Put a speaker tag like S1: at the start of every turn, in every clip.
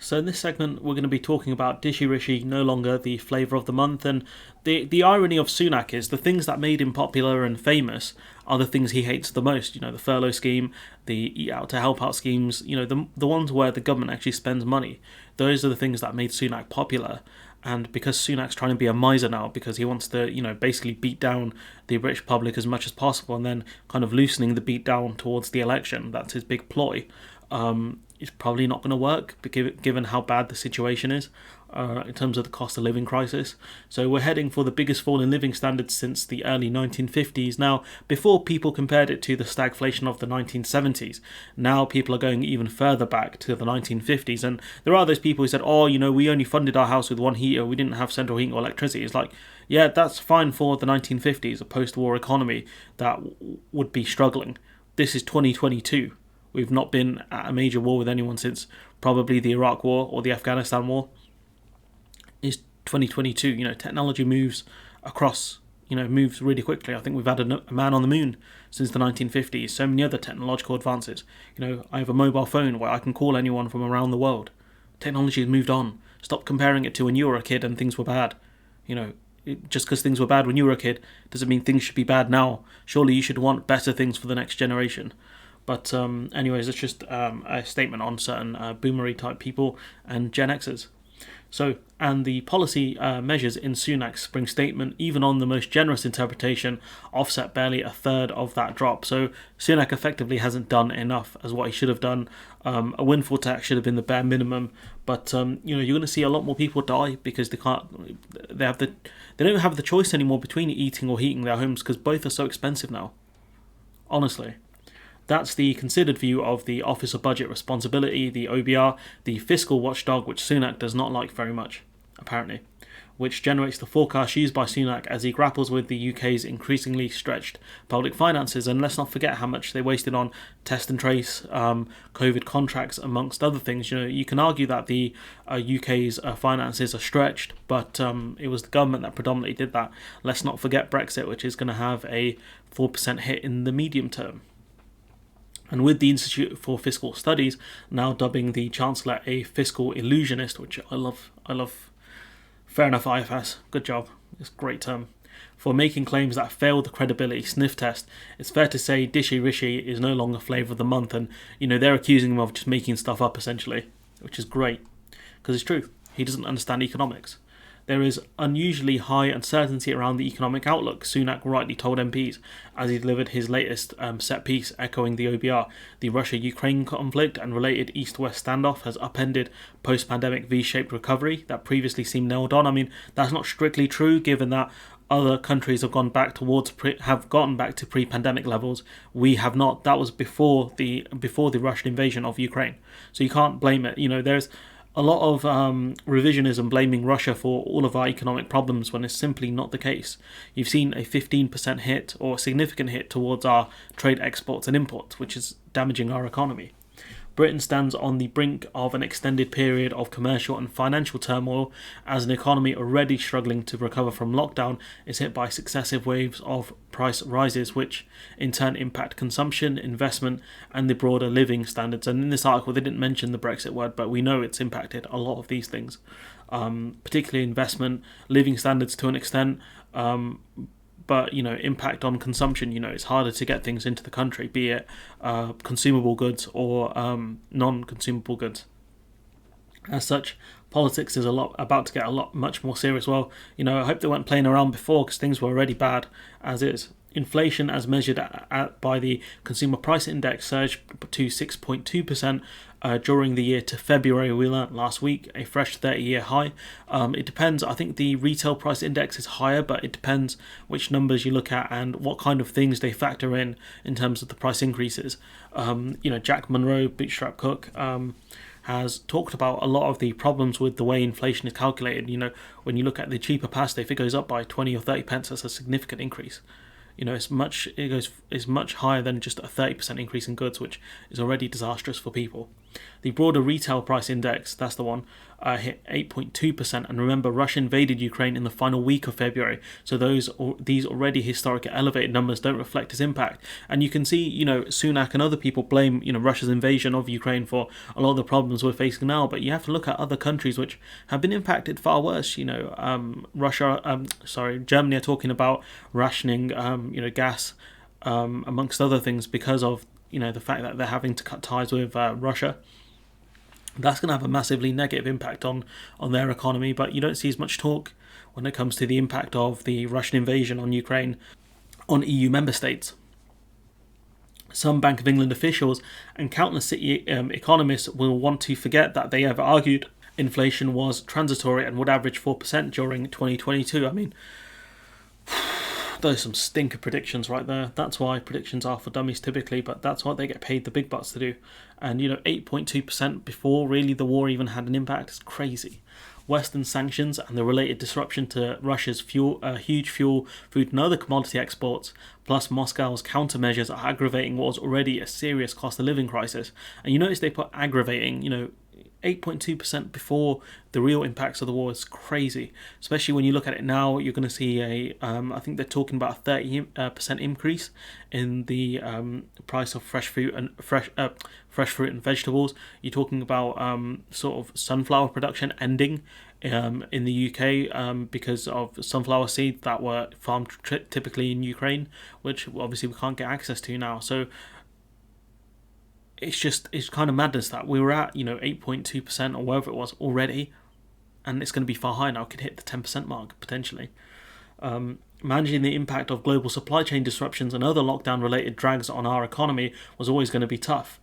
S1: So in this segment, we're going to be talking about Dishi Rishi no longer the flavour of the month, and the irony of Sunak is the things that made him popular and famous are the things he hates the most. You know, the furlough scheme, the eat out to help out schemes. You know, the ones where the government actually spends money. Those are the things that made Sunak popular. And because Sunak's trying to be a miser now, because he wants to, basically beat down the British public as much as possible, and then kind of loosening the beat down towards the election, that's his big ploy. It's probably not going to work, given how bad the situation is in terms of the cost of living crisis. So we're heading for the biggest fall in living standards since the early 1950s. Now, before people compared it to the stagflation of the 1970s, now people are going even further back to the 1950s. And there are those people who said, we only funded our house with one heater, we didn't have central heating or electricity. It's like, yeah, that's fine for the 1950s, a post-war economy that would be struggling. This is 2022. We've not been at a major war with anyone since probably the Iraq War or the Afghanistan War. It's 2022. Technology moves across, moves really quickly. I think we've had a man on the moon since the 1950s. So many other technological advances. I have a mobile phone where I can call anyone from around the world. Technology has moved on. Stop comparing it to when you were a kid and things were bad. Just because things were bad when you were a kid doesn't mean things should be bad now. Surely you should want better things for the next generation. But anyways, it's just a statement on certain boomery type people and Gen Xers. So, and the policy measures in Sunak's spring statement, even on the most generous interpretation, offset barely a third of that drop. So Sunak effectively hasn't done enough as what he should have done. A windfall tax should have been the bare minimum. But you're going to see a lot more people die because they don't have the choice anymore between eating or heating their homes because both are so expensive now. Honestly. That's the considered view of the Office of Budget Responsibility, the OBR, the fiscal watchdog, which Sunak does not like very much, apparently, which generates the forecast used by Sunak as he grapples with the UK's increasingly stretched public finances. And let's not forget how much they wasted on test and trace, COVID contracts, amongst other things. You can argue that the UK's finances are stretched, but it was the government that predominantly did that. Let's not forget Brexit, which is going to have a 4% hit in the medium term. And with the Institute for Fiscal Studies now dubbing the Chancellor a fiscal illusionist, which I love. Fair enough, IFS. Good job. It's a great term. For making claims that failed the credibility sniff test, it's fair to say Dishi Rishi is no longer flavour of the month, and they're accusing him of just making stuff up essentially, which is great because it's true. He doesn't understand economics. There is unusually high uncertainty around the economic outlook, Sunak rightly told MPs as he delivered his latest set piece echoing the OBR. The Russia-Ukraine conflict and related East-West standoff has upended post-pandemic V-shaped recovery that previously seemed nailed on. I mean, that's not strictly true given that other countries have gone back gotten back to pre-pandemic levels. We have not. That was before the Russian invasion of Ukraine. So you can't blame it. There's a lot of revisionism blaming Russia for all of our economic problems when it's simply not the case. You've seen a 15% hit or a significant hit towards our trade exports and imports, which is damaging our economy. Britain stands on the brink of an extended period of commercial and financial turmoil as an economy already struggling to recover from lockdown is hit by successive waves of price rises, which in turn impact consumption, investment, and the broader living standards. And in this article, they didn't mention the Brexit word, but we know it's impacted a lot of these things, particularly investment, living standards to an extent. But impact on consumption. It's harder to get things into the country, be it consumable goods or non-consumable goods. As such, politics is about to get much more serious. Well, I hope they weren't playing around before because things were already bad as is. Inflation, as measured by the Consumer Price Index, surged to 6.2% during the year to February. We learnt last week a fresh 30-year high. It depends. I think the retail price index is higher, but it depends which numbers you look at and what kind of things they factor in terms of the price increases. Jack Monroe, Bootstrap Cook, has talked about a lot of the problems with the way inflation is calculated. When you look at the cheaper pasta, if it goes up by 20 or 30 pence, that's a significant increase. It's much higher than just a 30% increase in goods, which is already disastrous for people. The broader retail price index, that's the one, hit 8.2%. And remember, Russia invaded Ukraine in the final week of February, so these already historic elevated numbers don't reflect its impact. And you can see, Sunak and other people blame, Russia's invasion of Ukraine for a lot of the problems we're facing now. But you have to look at other countries which have been impacted far worse. Germany are talking about rationing, gas, amongst other things, because of the fact that they're having to cut ties with Russia. That's going to have a massively negative impact on their economy, but you don't see as much talk when it comes to the impact of the Russian invasion on Ukraine on EU member states. Some Bank of England officials and countless city economists will want to forget that they ever argued inflation was transitory and would average 4% during 2022. I mean, those are some stinker predictions right there. That's why predictions are for dummies typically, but that's what they get paid the big bucks to do. And 8.2% before really the war even had an impact is crazy. Western sanctions and the related disruption to Russia's huge fuel, food and other commodity exports, plus Moscow's countermeasures are aggravating what was already a serious cost of living crisis. And you notice they put aggravating, 8.2% before the real impacts of the war is crazy. Especially when you look at it now, you're going to see I think they're talking about a 30% increase in the price of fresh fruit and vegetables. You're talking about sort of sunflower production ending in the UK because of sunflower seeds that were farmed typically in Ukraine, which obviously we can't get access to now. So it's kind of madness that we were at 8.2% or whatever it was already, and it's going to be far higher now. It could hit the 10% mark potentially. Managing the impact of global supply chain disruptions and other lockdown related drags on our economy was always going to be tough,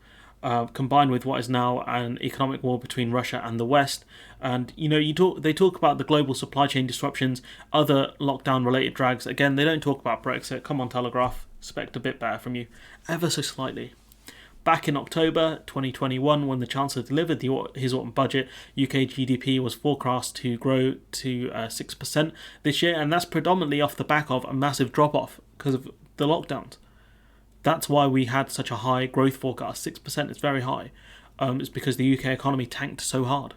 S1: combined with what is now an economic war between Russia and the West. And they talk about the global supply chain disruptions, other lockdown related drags. Again, they don't talk about Brexit. Come on, Telegraph, expect a bit better from you, ever so slightly. Back in October 2021, when the Chancellor delivered his autumn budget, UK GDP was forecast to grow to 6% this year, and that's predominantly off the back of a massive drop-off because of the lockdowns. That's why we had such a high growth forecast. 6% is very high. It's because the UK economy tanked so hard.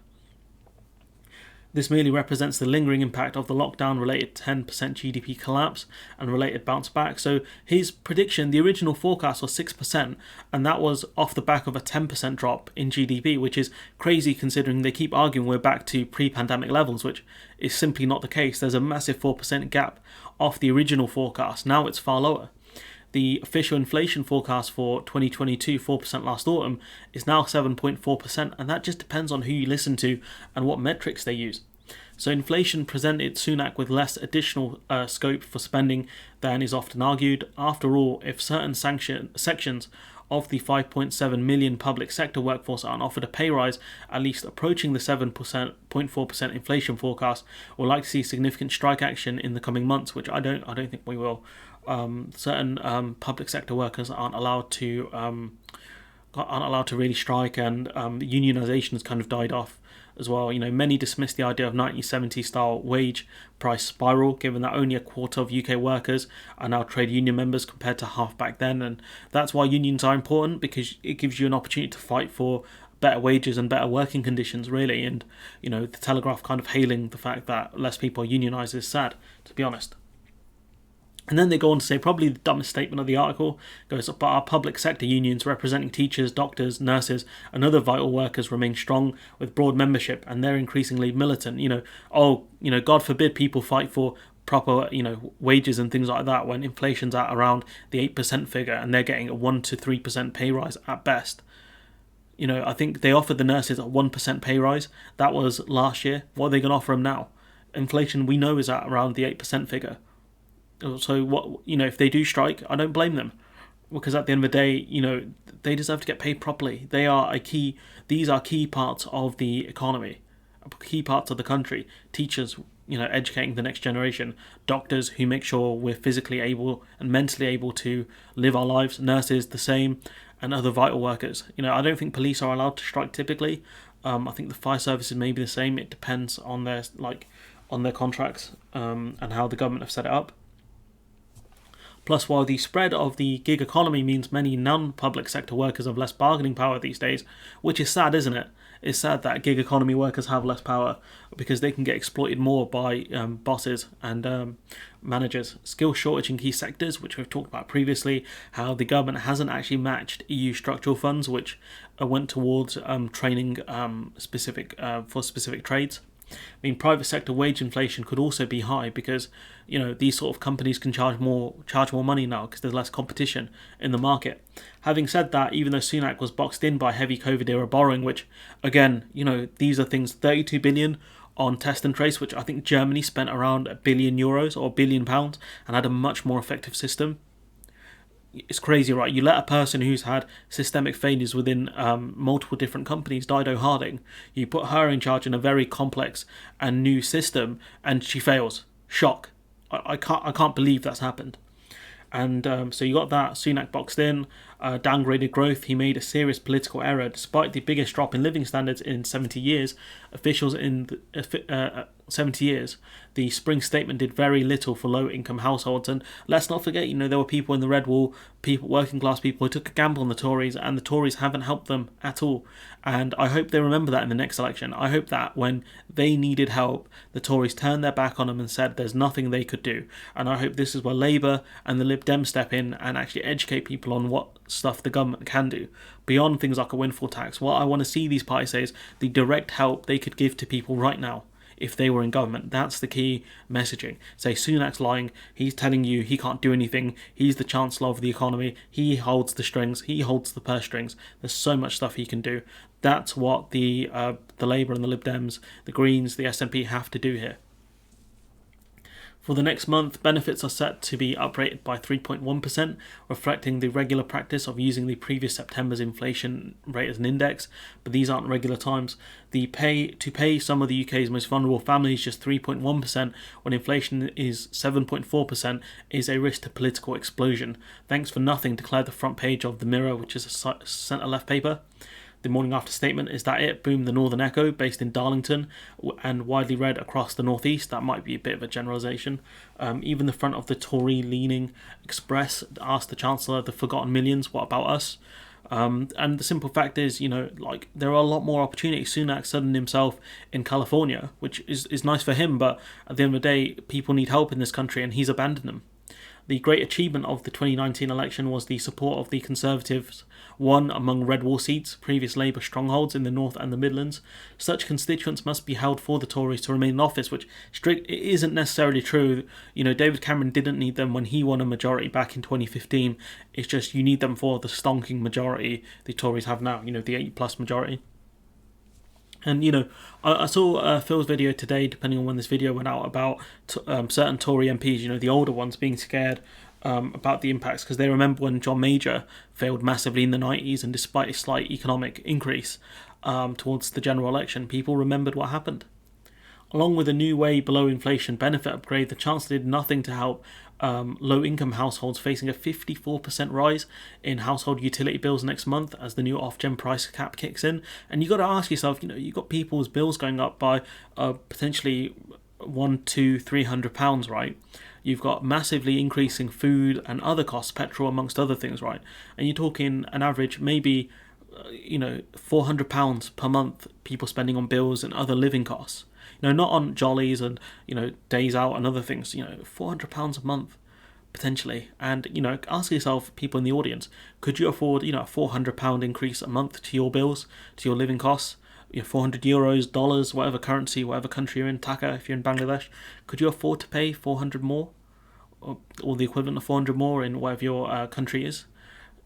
S1: This merely represents the lingering impact of the lockdown-related 10% GDP collapse and related bounce back. So his prediction, the original forecast was 6%, and that was off the back of a 10% drop in GDP, which is crazy considering they keep arguing we're back to pre-pandemic levels, which is simply not the case. There's a massive 4% gap off the original forecast. Now it's far lower. The official inflation forecast for 2022, 4% last autumn, is now 7.4%, and that just depends on who you listen to and what metrics they use. So inflation presented Sunak with less additional scope for spending than is often argued. After all, if certain sections of the 5.7 million public sector workforce aren't offered a pay rise, at least approaching the 7.4% inflation forecast, we'll likely see significant strike action in the coming months, which I don't think we will. Certain public sector workers aren't allowed to really strike, and unionisation has kind of died off as well. Many dismiss the idea of 1970s style wage price spiral, given that only a quarter of UK workers are now trade union members compared to half back then, and that's why unions are important, because it gives you an opportunity to fight for better wages and better working conditions, really. And the Telegraph kind of hailing the fact that less people are unionised is sad, to be honest. And then they go on to say, probably the dumbest statement of the article goes, but our public sector unions representing teachers, doctors, nurses and other vital workers remain strong with broad membership, and they're increasingly militant. God forbid people fight for proper, wages and things like that when inflation's at around the 8% figure and they're getting a 1 to 3% pay rise at best. I think they offered the nurses a 1% pay rise. That was last year. What are they going to offer them now? Inflation, we know, is at around the 8% figure. So what, if they do strike, I don't blame them, because at the end of the day, they deserve to get paid properly. These are key parts of the economy, key parts of the country. Teachers, educating the next generation, doctors who make sure we're physically able and mentally able to live our lives, nurses the same, and other vital workers. I don't think police are allowed to strike typically. I think the fire services may be the same. It depends on their contracts and how the government have set it up. Plus, while the spread of the gig economy means many non-public sector workers have less bargaining power these days, which is sad, isn't it? It's sad that gig economy workers have less power because they can get exploited more by bosses and managers. Skill shortage in key sectors, which we've talked about previously, how the government hasn't actually matched EU structural funds, which went towards training for specific trades. I mean, private sector wage inflation could also be high because these sort of companies can charge more money now because there's less competition in the market. Having said that, even though Sunak was boxed in by heavy COVID era borrowing, which again, these are things, 32 billion on test and trace, which I think Germany spent around €1 billion or £1 billion and had a much more effective system. It's crazy, right? You let a person who's had systemic failures within multiple different companies, Dido Harding, you put her in charge in a very complex and new system, and she fails. Shock. I can't believe that's happened. And so you got that. Sunak boxed in, downgraded growth. He made a serious political error. Despite the biggest drop in living standards in 70 years, officials in 70 years, the spring statement did very little for low-income households. And let's not forget, there were people in the Red Wall, working class people who took a gamble on the Tories, and the Tories haven't helped them at all. And I hope they remember that in the next election. I hope that when they needed help, the Tories turned their back on them and said there's nothing they could do. And I hope this is where Labour and the Lib Dems step in and actually educate people on what stuff the government can do beyond things like a windfall tax. What I want to see these parties say is the direct help they could give to people right now if they were in government. That's the key messaging. Say Sunak's lying, he's telling you he can't do anything, he's the chancellor of the economy, he holds the strings, he holds the purse strings, there's so much stuff he can do. That's what the Labour and the Lib Dems, the Greens, the SNP have to do here. For the next month, benefits are set to be uprated by 3.1%, reflecting the regular practice of using the previous September's inflation rate as an index, but these aren't regular times. To pay some of the UK's most vulnerable families just 3.1% when inflation is 7.4% is a risk to political explosion. Thanks for nothing declared the front page of The Mirror, which is a centre-left paper. The morning after statement, is that it? Boom, the Northern Echo, based in Darlington and widely read across the northeast. That might be a bit of a generalisation. Even the front of the Tory-leaning Express asked the Chancellor, the forgotten millions, what about us? And the simple fact is, there are a lot more opportunities. Sunak suddened himself in California, which is nice for him, but at the end of the day, people need help in this country and he's abandoned them. The great achievement of the 2019 election was the support of the Conservatives won among Red Wall seats, previous Labour strongholds in the North and the Midlands. Such constituents must be held for the Tories to remain in office, which it isn't necessarily true. David Cameron didn't need them when he won a majority back in 2015. It's just you need them for the stonking majority the Tories have now, the 8+ majority. And, I saw Phil's video today, depending on when this video went out, about certain Tory MPs, the older ones, being scared about the impacts because they remember when John Major failed massively in the 90s, and despite a slight economic increase towards the general election, people remembered what happened. Along with a new way below inflation benefit upgrade, the Chancellor did nothing to help low-income households facing a 54% rise in household utility bills next month as the new off-gen price cap kicks in. And you've got to ask yourself, you've got people's bills going up by potentially £100, £200, £300, right? You've got massively increasing food and other costs, petrol amongst other things, right? And you're talking an average maybe £400 per month people spending on bills and other living costs. Not on jollies and, days out and other things, £400 a month, potentially. And, ask yourself, people in the audience, could you afford, a £400 increase a month to your bills, to your living costs? €400, dollars, whatever currency, whatever country you're in, taka if you're in Bangladesh, could you afford to pay 400 more? Or the equivalent of 400 more in whatever your country is?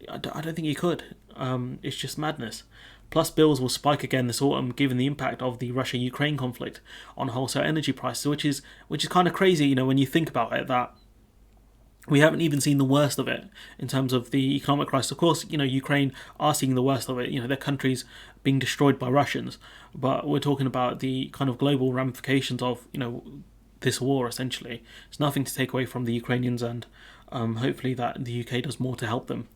S1: I don't think you could. It's just madness. Plus, bills will spike again this autumn, given the impact of the Russia-Ukraine conflict on wholesale energy prices, which is kind of crazy, when you think about it, that we haven't even seen the worst of it in terms of the economic crisis. Of course, Ukraine are seeing the worst of it. Their country's being destroyed by Russians, but we're talking about the kind of global ramifications of, this war, essentially. It's nothing to take away from the Ukrainians, and hopefully that the UK does more to help them.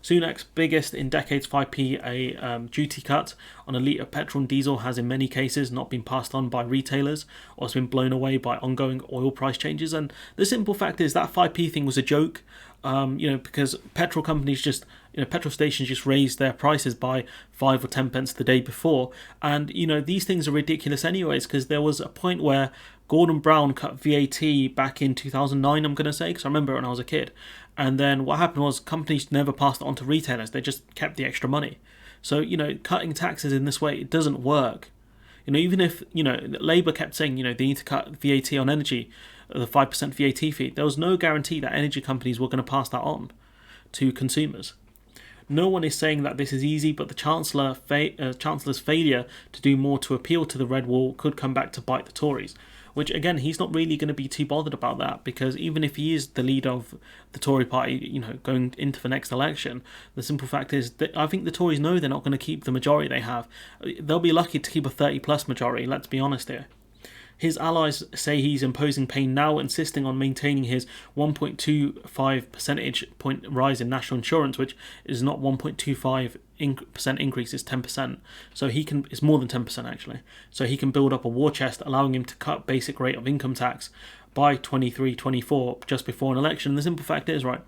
S1: Sunak's biggest in decades 5p a duty cut on a litre of petrol and diesel has in many cases not been passed on by retailers or has been blown away by ongoing oil price changes. And the simple fact is that 5p thing was a joke. Because petrol companies just, petrol stations just raised their prices by 5 or 10 pence the day before. And, these things are ridiculous anyways, because there was a point where Gordon Brown cut VAT back in 2009, I'm going to say, because I remember when I was a kid. And then what happened was companies never passed it on to retailers. They just kept the extra money. So, cutting taxes in this way, it doesn't work. Even if, Labour kept saying, they need to cut VAT on energy, the 5% VAT fee, there was no guarantee that energy companies were going to pass that on to consumers. No one is saying that this is easy, but the Chancellor's failure to do more to appeal to the red wall could come back to bite the Tories. Which, again, he's not really going to be too bothered about that, because even if he is the leader of the Tory party, going into the next election, the simple fact is that I think the Tories know they're not going to keep the majority they have. They'll be lucky to keep a 30-plus majority, let's be honest here. His allies say he's imposing pain now, insisting on maintaining his 1.25 percentage point rise in national insurance, which is not 1.25% increase, is 10%. So it's more than 10% actually. So he can build up a war chest, allowing him to cut basic rate of income tax by 23-24 just before an election. The simple fact is, right,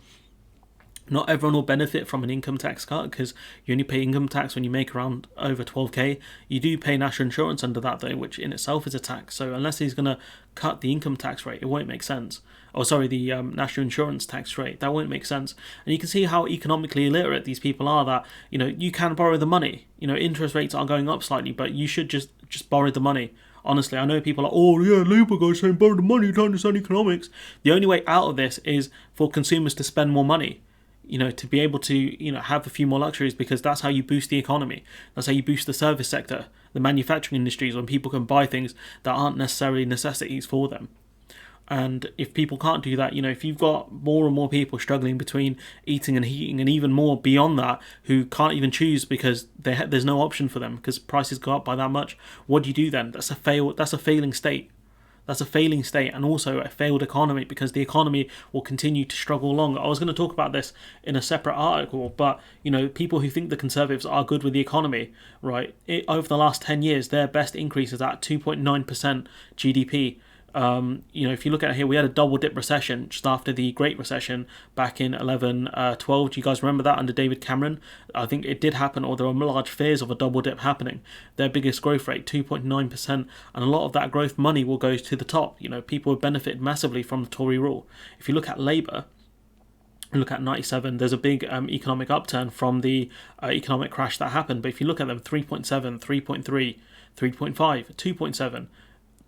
S1: not everyone will benefit from an income tax cut, because you only pay income tax when you make around over 12k. You do pay national insurance under that though, which in itself is a tax. So unless he's going to cut the income tax rate, it won't make sense. The national insurance tax rate, that won't make sense. And you can see how economically illiterate these people are, that, you can borrow the money. Interest rates are going up slightly, but you should just borrow the money. Honestly, I know people are, oh yeah, Labour guys saying borrow the money, you don't understand economics. The only way out of this is for consumers to spend more money. To be able to, have a few more luxuries, because that's how you boost the economy. That's how you boost the service sector, the manufacturing industries, when people can buy things that aren't necessarily necessities for them. And if people can't do that, if you've got more and more people struggling between eating and heating, and even more beyond that, who can't even choose because there's no option for them because prices go up by that much, what do you do then? That's a failing state. That's a failing state, and also a failed economy, because the economy will continue to struggle along. I was going to talk about this in a separate article, but people who think the Conservatives are good with the economy, right? Over the last 10 years, their best increase is at 2.9% GDP. If you look at it here, we had a double dip recession just after the Great Recession back in 11-12. Do you guys remember that under David Cameron? I think it did happen, or there were large fears of a double dip happening. Their biggest growth rate, 2.9%, and a lot of that growth money will go to the top. People have benefited massively from the Tory rule. If you look at Labour, look at 97, there's a big economic upturn from the economic crash that happened. But if you look at them, 3.7, 3.3, 3.5, 2.7,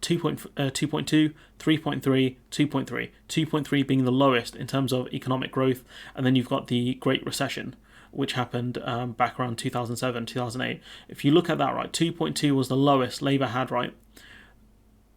S1: 2.2, 3.3, 2.3, 2.3 being the lowest in terms of economic growth. And then you've got the Great Recession, which happened back around 2007, 2008. If you look at that, right, 2.2 was the lowest Labour had, right?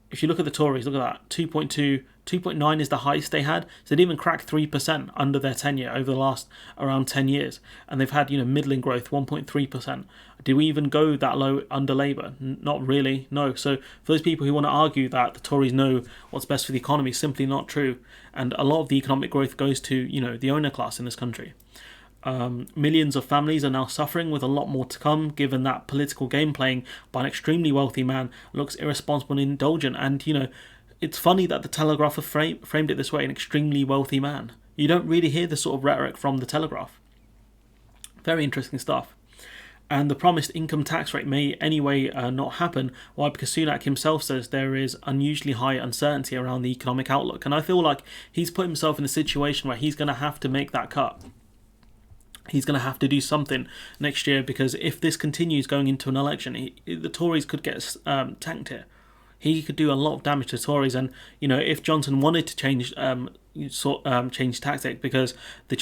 S1: If you look at the Tories, look at that, 2.2, 2.9 is the highest they had. So they didn't even crack 3% under their tenure over the last around 10 years. And they've had, middling growth, 1.3%. Did we even go that low under Labour? Not really, no. So for those people who want to argue that the Tories know what's best for the economy, simply not true. And a lot of the economic growth goes to, the owner class in this country. Millions of families are now suffering, with a lot more to come, given that political game playing by an extremely wealthy man looks irresponsible and indulgent. And, it's funny that the Telegraph have framed it this way, an extremely wealthy man. You don't really hear this sort of rhetoric from the Telegraph. Very interesting stuff. And the promised income tax rate may anyway not happen. Why? Because Sunak himself says there is unusually high uncertainty around the economic outlook. And I feel like he's put himself in a situation where he's going to have to make that cut. He's going to have to do something next year, because if this continues going into an election, the Tories could get tanked here. He could do a lot of damage to Tories, and if Johnson wanted to change tactic, because the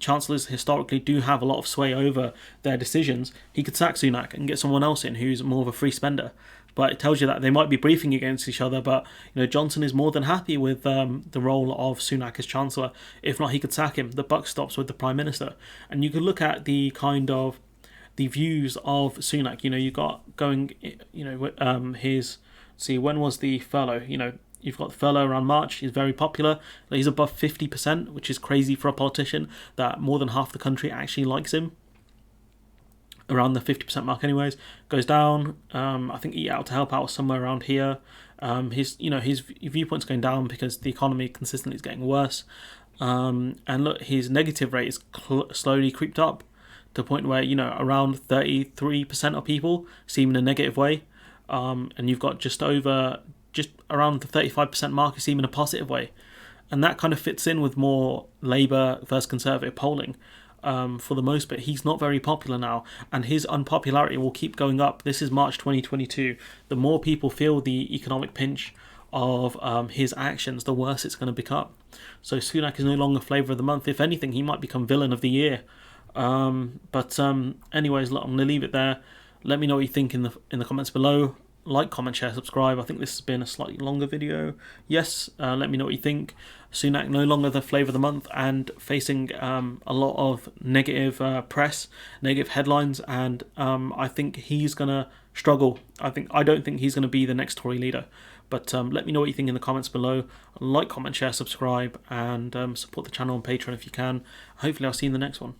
S1: chancellors historically do have a lot of sway over their decisions, he could sack Sunak and get someone else in who's more of a free spender. But it tells you that they might be briefing against each other. But Johnson is more than happy with the role of Sunak as Chancellor. If not, he could sack him. The buck stops with the Prime Minister. And you could look at the kind of the views of Sunak. You got going. His when was the furlough? You've got the furlough around March. He's very popular. He's above 50%, which is crazy for a politician. That more than half the country actually likes him. Around the 50% mark anyways, goes down. I think Eat Out to Help Out was somewhere around here. His viewpoint's going down because the economy consistently is getting worse. And look, his negative rate is slowly creeped up to a point where, around 33% of people see him in a negative way. And you've got just around the 35% mark who see him in a positive way. And that kind of fits in with more Labour versus Conservative polling. For the most part, he's not very popular now, and his unpopularity will keep going up. This is March 2022. The more people feel the economic pinch of his actions, the worse it's going to become. So Sunak is no longer flavour of the month. If anything, he might become villain of the year. Anyways, look, I'm going to leave it there. Let me know what you think in the comments below. Like, comment, share, subscribe. I think this has been a slightly longer video. Yes, let me know what you think. Sunak no longer the flavour of the month and facing a lot of negative press, negative headlines, and I think he's gonna struggle. I don't think he's gonna be the next Tory leader. But let me know what you think in the comments below. Like, comment, share, subscribe, and support the channel on Patreon if you can. Hopefully I'll see you in the next one.